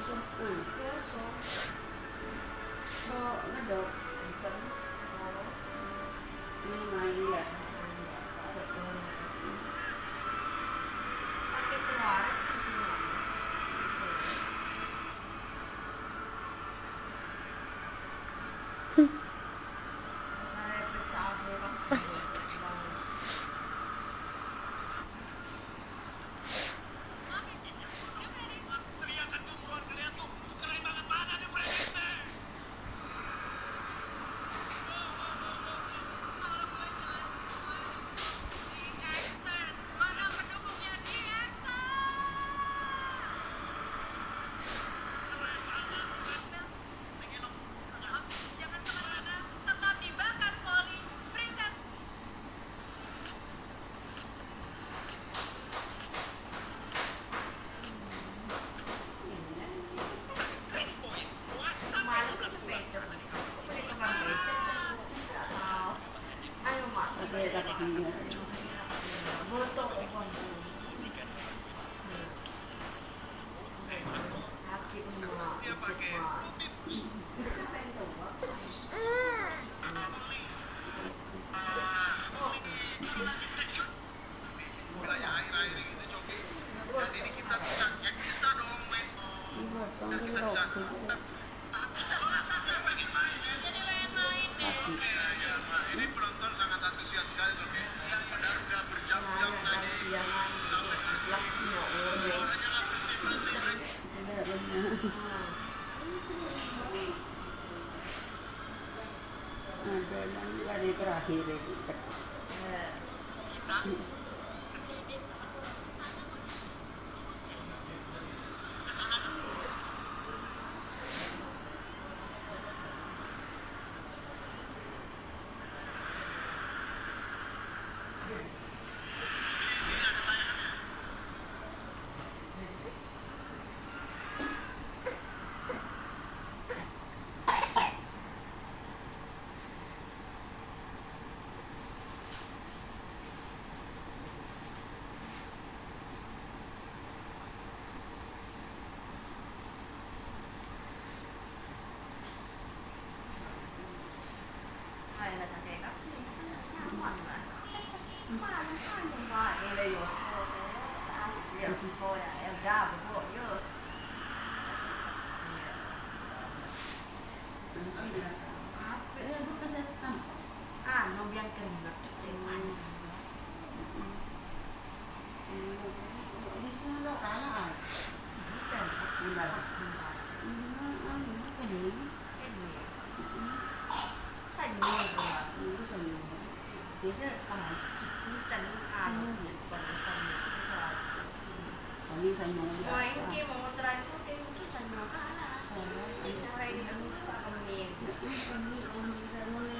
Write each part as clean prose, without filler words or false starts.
Puso. So, ngadok. Ikan. Oo. Ini maya. Sakit keluar. Sa ako kasi. Ada kakinya. Boto ko po. Sakit mo. Dia pakai wilayah air-air gitu Coki. Dan ini kita bisa dong main. Iba, tanggal daw. Kaki. Ini penonton sangat antusias sekali Coki. Padahal udah berjam-jam tadi. Suaranya Suaranya nggak berhenti. Tidak benar. Ada yang hari terakhir ini.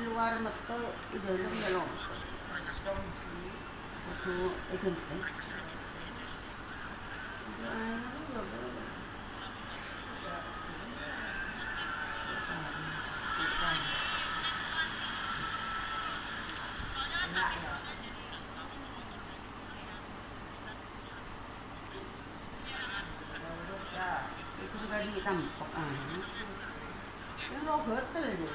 Luar metu dalam dalam. Itu itu. Itu juga ditampok yang lo hotel aja.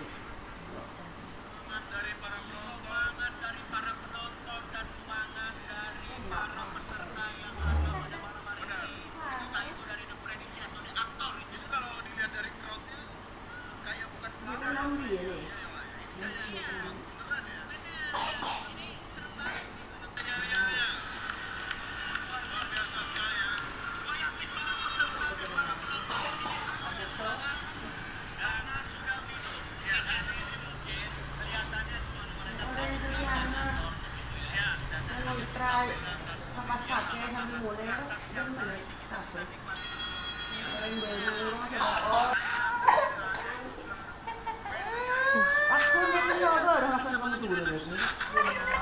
Dari para penonton dan semangat dari para peserta yang ada pada malam hari ini. Entah itu dari the prediksi atau the aktor. Itu kalau dilihat dari crowdnya kayak bukan Bukan Audi ya deh. Sama sakit sambil mulai dan mulai takut. Orang baru rumah aku ni tu ada dah makan kamu tu dah.